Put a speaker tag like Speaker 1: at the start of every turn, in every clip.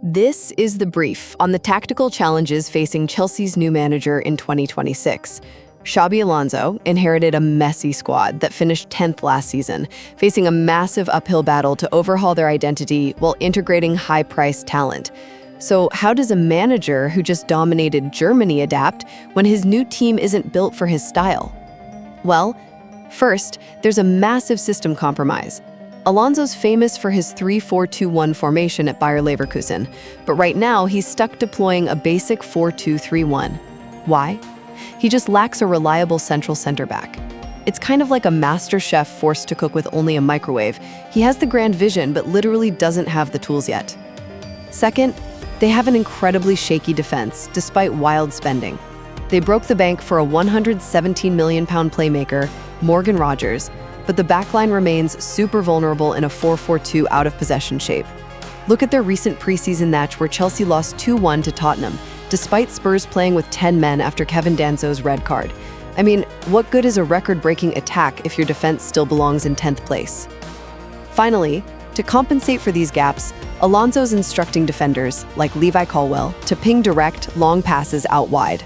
Speaker 1: This is the brief on the tactical challenges facing Chelsea's new manager in 2026. Xabi Alonso inherited a messy squad that finished 10th last season, facing a massive uphill battle to overhaul their identity while integrating high-priced talent. So how does a manager who just dominated Germany adapt when his new team isn't built for his style? Well, first, there's a massive system compromise. Alonso's famous for his 3-4-2-1 formation at Bayer Leverkusen, but right now he's stuck deploying a basic 4-2-3-1. Why? He just lacks a reliable central center back. It's kind of like a master chef forced to cook with only a microwave. He has the grand vision, but literally doesn't have the tools yet. Second, they have an incredibly shaky defense, despite wild spending. They broke the bank for a £117 million playmaker, Morgan Rogers, but the backline remains super vulnerable in a 4-4-2 out-of-possession shape. Look at their recent preseason match where Chelsea lost 2-1 to Tottenham, despite Spurs playing with 10 men after Kevin Danso's red card. I mean, what good is a record-breaking attack if your defense still belongs in 10th place? Finally, to compensate for these gaps, Alonso's instructing defenders, like Levi Colwill, to ping direct, long passes out wide.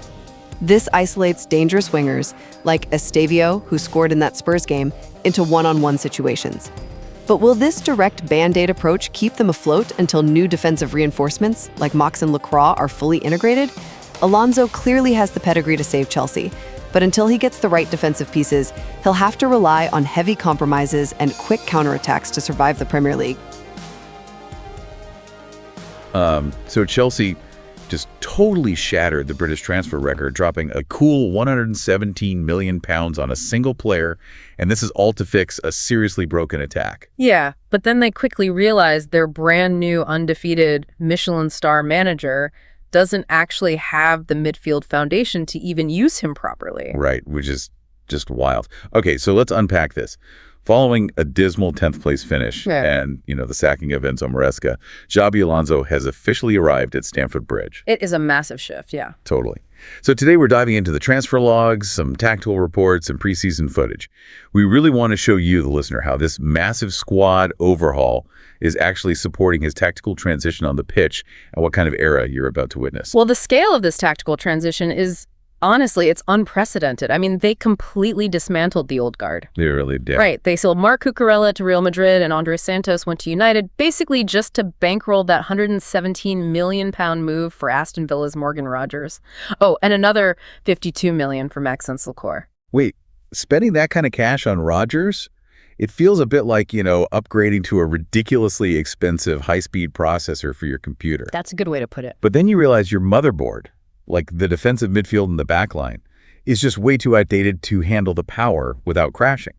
Speaker 1: This isolates dangerous wingers, like Estêvão, who scored in that Spurs game, into one-on-one situations. But will this direct Band-Aid approach keep them afloat until new defensive reinforcements, like Mox and Lacroix, are fully integrated? Alonso clearly has the pedigree to save Chelsea, but until he gets the right defensive pieces, he'll have to rely on heavy compromises and quick counterattacks to survive the Premier League.
Speaker 2: So Chelsea just totally shattered the British transfer record, dropping a cool £117 million on a single player, and this is all to fix a seriously broken attack.
Speaker 3: Yeah, but then they quickly realized their brand new undefeated Michelin star manager doesn't actually have the midfield foundation to even use him properly.
Speaker 2: Right, which is just wild. Okay, so let's unpack this. Following a dismal 10th place finish and, the sacking of Enzo Maresca, Xabi Alonso has officially arrived at Stamford Bridge.
Speaker 3: It is a massive shift, yeah.
Speaker 2: Totally. So today we're diving into the transfer logs, some tactical reports, and preseason footage. We really want to show you, the listener, how this massive squad overhaul is actually supporting his tactical transition on the pitch and what kind of era you're about to witness.
Speaker 3: Well, the scale of this tactical transition is, honestly, it's unprecedented. I mean, they completely dismantled the old guard.
Speaker 2: They really did.
Speaker 3: Right. They sold Marc Cucurella to Real Madrid and Andres Santos went to United, basically just to bankroll that £117 million move for Aston Villa's Morgan Rogers. Oh, and another $52 million for Maxence Lacroix.
Speaker 2: Wait, spending that kind of cash on Rogers? It feels a bit like, upgrading to a ridiculously expensive high-speed processor for your computer.
Speaker 3: That's a good way to put it.
Speaker 2: But then you realize your motherboard, like the defensive midfield and the backline, is just way too outdated to handle the power without crashing.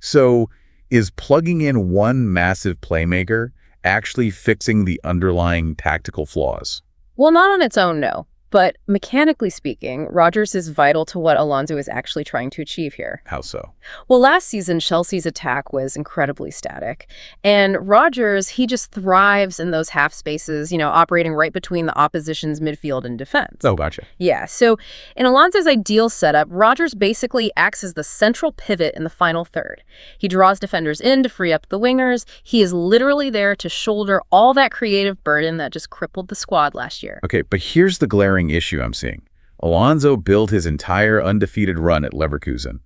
Speaker 2: So is plugging in one massive playmaker actually fixing the underlying tactical flaws?
Speaker 3: Well, not on its own, no. But mechanically speaking, Rogers is vital to what Alonso is actually trying to achieve here.
Speaker 2: How so?
Speaker 3: Well, last season, Chelsea's attack was incredibly static. And Rogers, he just thrives in those half spaces, operating right between the opposition's midfield and defense.
Speaker 2: Oh, gotcha.
Speaker 3: Yeah, so in Alonso's ideal setup, Rogers basically acts as the central pivot in the final third. He draws defenders in to free up the wingers. He is literally there to shoulder all that creative burden that just crippled the squad last year.
Speaker 2: Okay, but here's the glaring issue I'm seeing. Alonso built his entire undefeated run at Leverkusen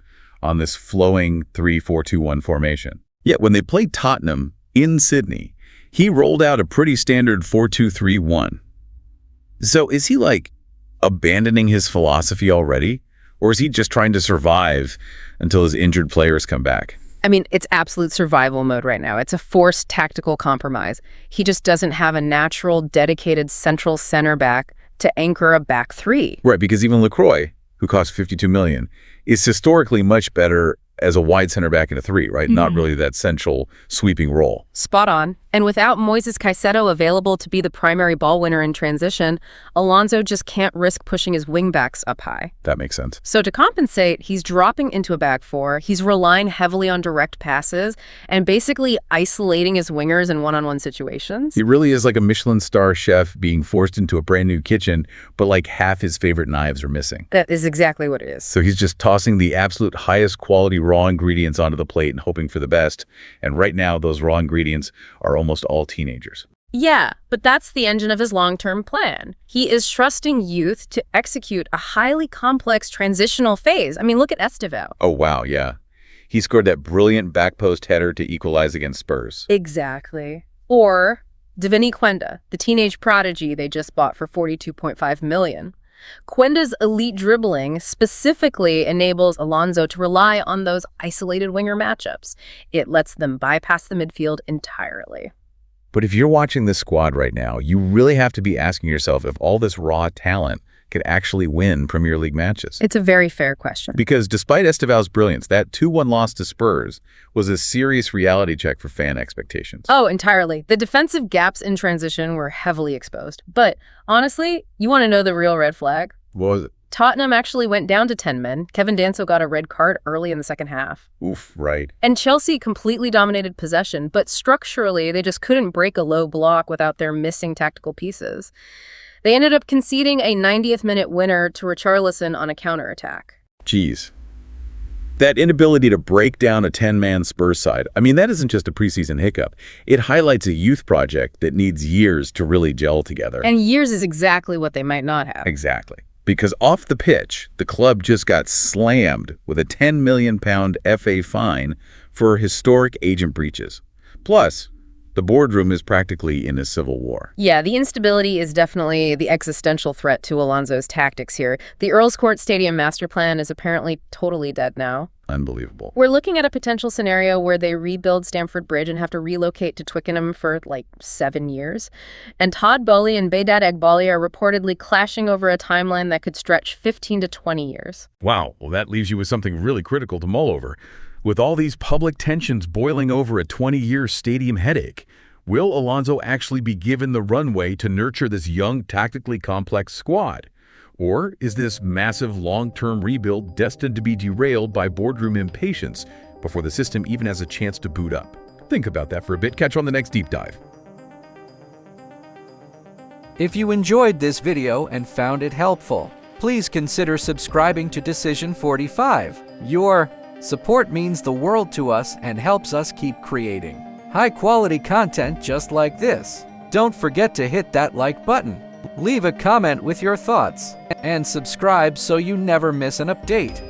Speaker 2: on this flowing 3-4-2-1 formation. Yet when they played Tottenham in Sydney, he rolled out a pretty standard 4-2-3-1. So is he abandoning his philosophy already? Or is he just trying to survive until his injured players come back?
Speaker 3: I mean, it's absolute survival mode right now. It's a forced tactical compromise. He just doesn't have a natural, dedicated central center back to anchor a back three.
Speaker 2: Right, because even Lacroix, who cost $52 million, is historically much better as a wide center back in a three, right? Not really that central sweeping role.
Speaker 3: Spot on. And without Moises Caicedo available to be the primary ball winner in transition, Alonso just can't risk pushing his wingbacks up high.
Speaker 2: That makes sense.
Speaker 3: So to compensate, he's dropping into a back four, he's relying heavily on direct passes, and basically isolating his wingers in one-on-one situations.
Speaker 2: He really is like a Michelin star chef being forced into a brand new kitchen, but half his favorite knives are missing.
Speaker 3: That is exactly what it is.
Speaker 2: So he's just tossing the absolute highest quality raw ingredients onto the plate and hoping for the best. And right now, those raw ingredients are almost all teenagers.
Speaker 3: Yeah, but that's the engine of his long-term plan. He is trusting youth to execute a highly complex transitional phase. I mean, look at Estêvão.
Speaker 2: Oh, wow, yeah. He scored that brilliant back post header to equalize against Spurs.
Speaker 3: Exactly. Or Geovany Quenda, the teenage prodigy they just bought for $42.5 million. Quenda's elite dribbling specifically enables Alonso to rely on those isolated winger matchups. It lets them bypass the midfield entirely.
Speaker 2: But if you're watching this squad right now, you really have to be asking yourself if all this raw talent could actually win Premier League matches.
Speaker 3: It's a very fair question.
Speaker 2: Because despite Estêvão's brilliance, that 2-1 loss to Spurs was a serious reality check for fan expectations.
Speaker 3: Oh, entirely. The defensive gaps in transition were heavily exposed. But honestly, you want to know the real red flag?
Speaker 2: What was it?
Speaker 3: Tottenham actually went down to 10 men. Kevin Danso got a red card early in the second half.
Speaker 2: Oof, right.
Speaker 3: And Chelsea completely dominated possession, but structurally, they just couldn't break a low block without their missing tactical pieces. They ended up conceding a 90th minute winner to Richarlison on a counterattack.
Speaker 2: Jeez. That inability to break down a 10-man Spurs side, I mean, that isn't just a preseason hiccup. It highlights a youth project that needs years to really gel together.
Speaker 3: And years is exactly what they might not have.
Speaker 2: Exactly. Because off the pitch, the club just got slammed with a £10 million FA fine for historic agent breaches. Plus, the boardroom is practically in a civil war.
Speaker 3: Yeah, the instability is definitely the existential threat to Alonso's tactics here. The Earls Court Stadium master plan is apparently totally dead now.
Speaker 2: Unbelievable.
Speaker 3: We're looking at a potential scenario where they rebuild Stamford Bridge and have to relocate to Twickenham for like 7 years. And Todd, Boehly, and Behdad Eghbali are reportedly clashing over a timeline that could stretch 15 to 20 years.
Speaker 4: Wow, well that leaves you with something really critical to mull over. With all these public tensions boiling over a 20-year stadium headache, will Alonso actually be given the runway to nurture this young, tactically complex squad? Or is this massive long-term rebuild destined to be derailed by boardroom impatience before the system even has a chance to boot up? Think about that for a bit. Catch you on the next deep dive.
Speaker 5: If you enjoyed this video and found it helpful, please consider subscribing to Decision 45. Your support means the world to us and helps us keep creating high-quality content just like this. Don't forget to hit that like button, leave a comment with your thoughts, and subscribe so you never miss an update.